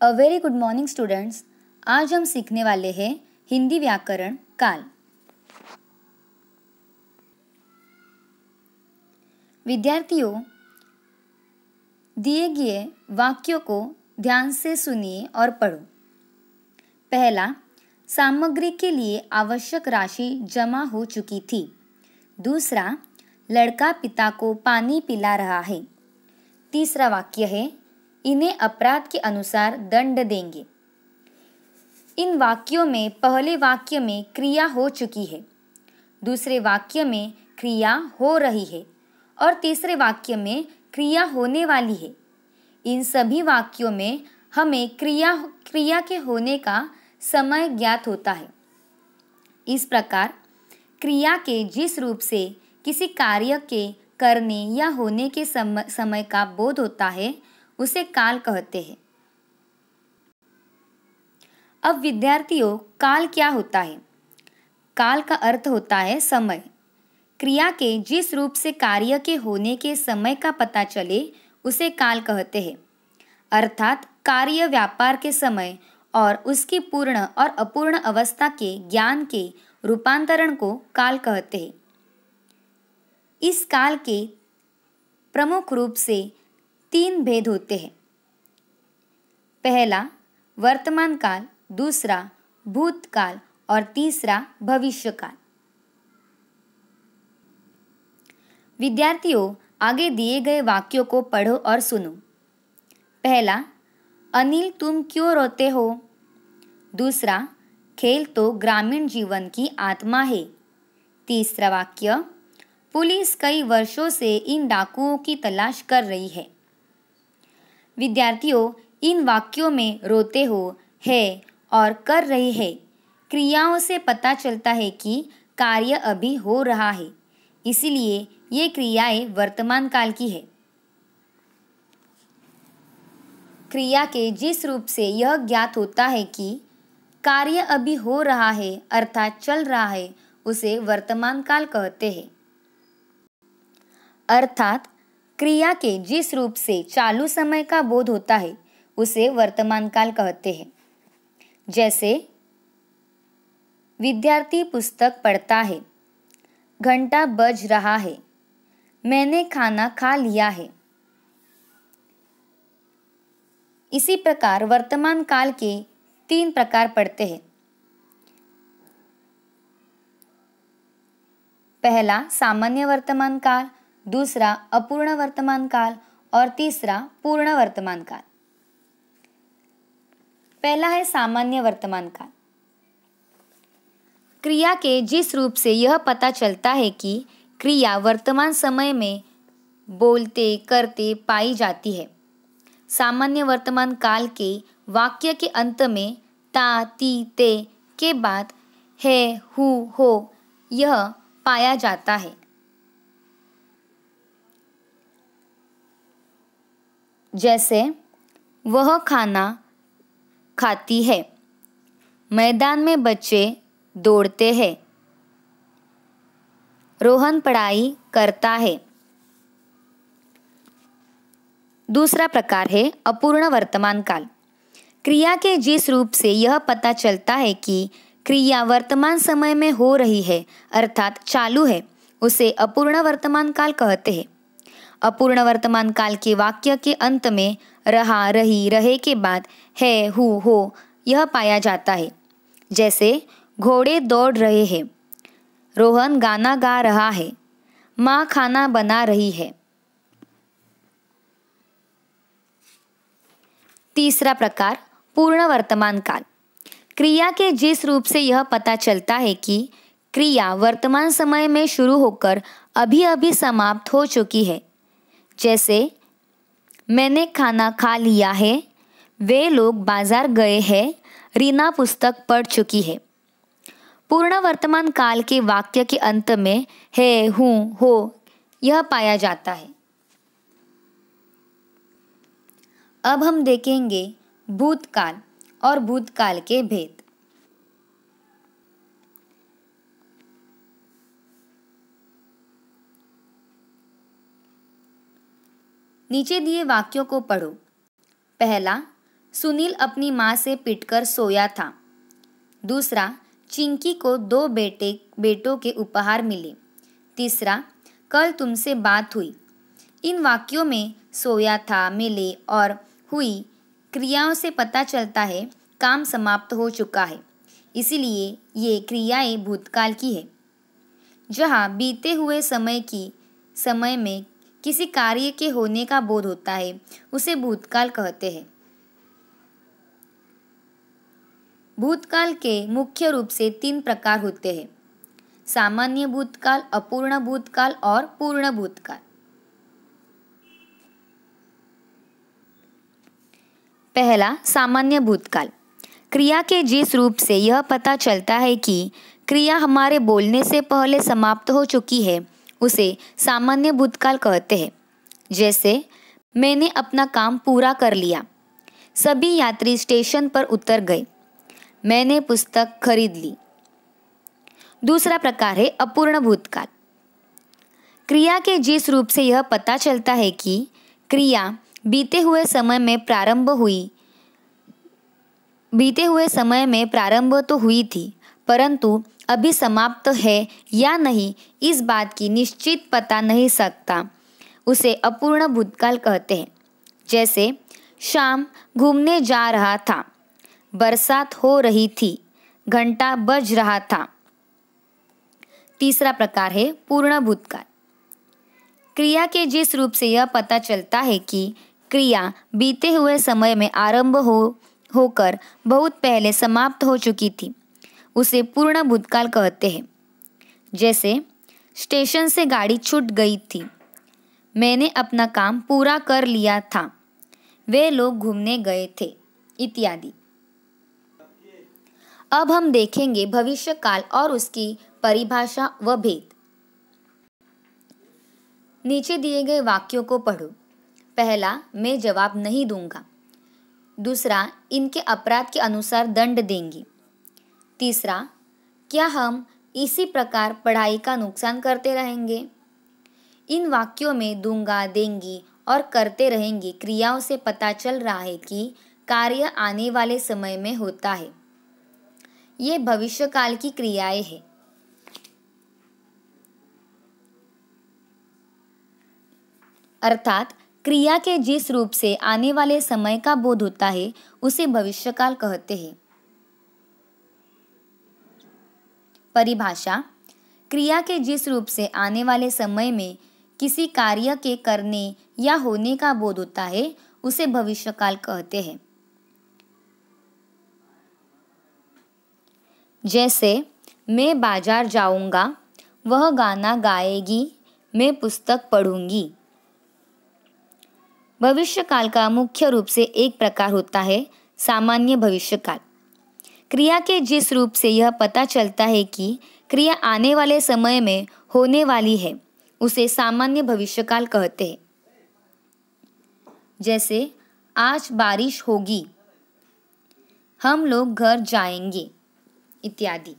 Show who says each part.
Speaker 1: A very good morning students. आज हम सीखने वाले हैं हिंदी व्याकरण काल। विद्यार्थियों, दिए गए वाक्यों को ध्यान से सुनिए और पढ़ो। पहला, सामग्री के लिए आवश्यक राशि जमा हो चुकी थी। दूसरा, लड़का पिता को पानी पिला रहा है। तीसरा वाक्य है, इन्हें अपराध के अनुसार दंड देंगे। इन वाक्यों में पहले वाक्य में क्रिया हो चुकी है, दूसरे वाक्य में क्रिया हो रही है और तीसरे वाक्य में क्रिया होने वाली है। इन सभी वाक्यों में हमें क्रिया के होने का समय ज्ञात होता है। इस प्रकार क्रिया के जिस रूप से किसी कार्य के करने या होने के समय का बोध होता है उसे काल कहते हैं। अब विद्यार्थियों, काल क्या होता है? काल का अर्थ होता है समय। क्रिया के जिस रूप से कार्य के होने के समय का पता चले उसे काल कहते हैं। अर्थात कार्य व्यापार के समय और उसकी पूर्ण और अपूर्ण अवस्था के ज्ञान के रूपांतरण को काल कहते हैं। इस काल के प्रमुख रूप से 3 भेद होते हैं। पहला वर्तमान काल, दूसरा भूतकाल और तीसरा भविष्यकाल। विद्यार्थियों, आगे दिए गए वाक्यों को पढ़ो और सुनो। पहला, अनिल तुम क्यों रोते हो? दूसरा, खेल तो ग्रामीण जीवन की आत्मा है। तीसरा वाक्य, पुलिस कई वर्षों से इन डाकुओं की तलाश कर रही है। विद्यार्थियों, इन वाक्यों में रोते हो, है और कर रही है क्रियाओं से पता चलता है कि कार्य अभी हो रहा है, इसलिए ये क्रियाएं वर्तमान काल की है। क्रिया के जिस रूप से यह ज्ञात होता है कि कार्य अभी हो रहा है अर्थात चल रहा है, उसे वर्तमान काल कहते हैं। अर्थात क्रिया के जिस रूप से चालू समय का बोध होता है उसे वर्तमान काल कहते हैं। जैसे विद्यार्थी पुस्तक पढ़ता है, घंटा बज रहा है, मैंने खाना खा लिया है। इसी प्रकार वर्तमान काल के 3 प्रकार पढ़ते हैं। पहला सामान्य वर्तमान काल, दूसरा अपूर्ण वर्तमान काल और तीसरा पूर्ण वर्तमान काल। पहला है सामान्य वर्तमान काल। क्रिया के जिस रूप से यह पता चलता है कि क्रिया वर्तमान समय में बोलते करते पाई जाती है। सामान्य वर्तमान काल के वाक्य के अंत में ता, ती, ते के बाद है, हु, हो यह पाया जाता है। जैसे वह खाना खाती है, मैदान में बच्चे दौड़ते हैं, रोहन पढ़ाई करता है। दूसरा प्रकार है अपूर्ण वर्तमान काल। क्रिया के जिस रूप से यह पता चलता है कि क्रिया वर्तमान समय में हो रही है अर्थात चालू है, उसे अपूर्ण वर्तमान काल कहते हैं। अपूर्ण वर्तमान काल के वाक्य के अंत में रहा, रही, रहे के बाद है, हु, हो यह पाया जाता है। जैसे घोड़े दौड़ रहे हैं, रोहन गाना गा रहा है, माँ खाना बना रही है। तीसरा प्रकार पूर्ण वर्तमान काल। क्रिया के जिस रूप से यह पता चलता है कि क्रिया वर्तमान समय में शुरू होकर अभी अभी समाप्त हो चुकी है। जैसे मैंने खाना खा लिया है, वे लोग बाजार गए हैं, रीना पुस्तक पढ़ चुकी है। पूर्ण वर्तमान काल के वाक्य के अंत में है, हूँ, हो यह पाया जाता है। अब हम देखेंगे भूतकाल और भूतकाल के भेद। नीचे दिए वाक्यों को पढ़ो। पहला, सुनील अपनी माँ से पिटकर सोया था। दूसरा, चिंकी को 2 बेटों के उपहार मिले। तीसरा, कल तुमसे बात हुई। इन वाक्यों में सोया था, मिले और हुई क्रियाओं से पता चलता है काम समाप्त हो चुका है, इसीलिए ये क्रियाएं भूतकाल की है। जहाँ बीते हुए समय में किसी कार्य के होने का बोध होता है, उसे भूतकाल कहते हैं। भूतकाल के मुख्य रूप से 3 प्रकार होते हैं: सामान्य भूतकाल, अपूर्ण भूतकाल और पूर्ण भूतकाल। पहला, सामान्य भूतकाल। क्रिया के जिस रूप से यह पता चलता है कि क्रिया हमारे बोलने से पहले समाप्त हो चुकी है, उसे सामान्य भूतकाल कहते हैं। जैसे, मैंने अपना काम पूरा कर लिया। सभी यात्री स्टेशन पर उतर गए। मैंने पुस्तक खरीद ली। दूसरा प्रकार है अपूर्ण भूतकाल। क्रिया के जिस रूप से यह पता चलता है कि क्रिया बीते हुए समय में प्रारंभ तो हुई थी, परंतु अभी समाप्त है या नहीं, इस बात की निश्चित पता नहीं सकता, उसे अपूर्ण भूतकाल कहते हैं। जैसे, शाम घूमने जा रहा था, बरसात हो रही थी, घंटा बज रहा था। तीसरा प्रकार है पूर्ण भूतकाल। क्रिया के जिस रूप से यह पता चलता है कि क्रिया बीते हुए समय में आरंभ होकर बहुत पहले समाप्त हो चुकी थी, उसे पूर्ण भूतकाल कहते हैं। जैसे, स्टेशन से गाड़ी छूट गई थी, मैंने अपना काम पूरा कर लिया था, वे लोग घूमने गए थे, इत्यादि। अब हम देखेंगे भविष्यकाल और उसकी परिभाषा व भेद। नीचे दिए गए वाक्यों को पढ़ो। पहला, मैं जवाब नहीं दूंगा। दूसरा, इनके अपराध के अनुसार दंड देंगी। तीसरा, क्या हम इसी प्रकार पढ़ाई का नुकसान करते रहेंगे। इन वाक्यों में दूंगा, देंगी और करते रहेंगे क्रियाओं से पता चल रहा है कि कार्य आने वाले समय में होता है। ये भविष्यकाल की क्रियाएं हैं। अर्थात क्रिया के जिस रूप से आने वाले समय का बोध होता है, उसे भविष्यकाल कहते हैं। परिभाषा: क्रिया के जिस रूप से आने वाले समय में किसी कार्य के करने या होने का बोध होता है, उसे भविष्यकाल कहते हैं। जैसे, मैं बाजार जाऊंगा, वह गाना गाएगी, मैं पुस्तक पढ़ूंगी। भविष्यकाल का मुख्य रूप से एक प्रकार होता है सामान्य भविष्यकाल। क्रिया के जिस रूप से यह पता चलता है कि क्रिया आने वाले समय में होने वाली है, उसे सामान्य भविष्यकाल कहते हैं। जैसे, आज बारिश होगी, हम लोग घर जाएंगे, इत्यादि।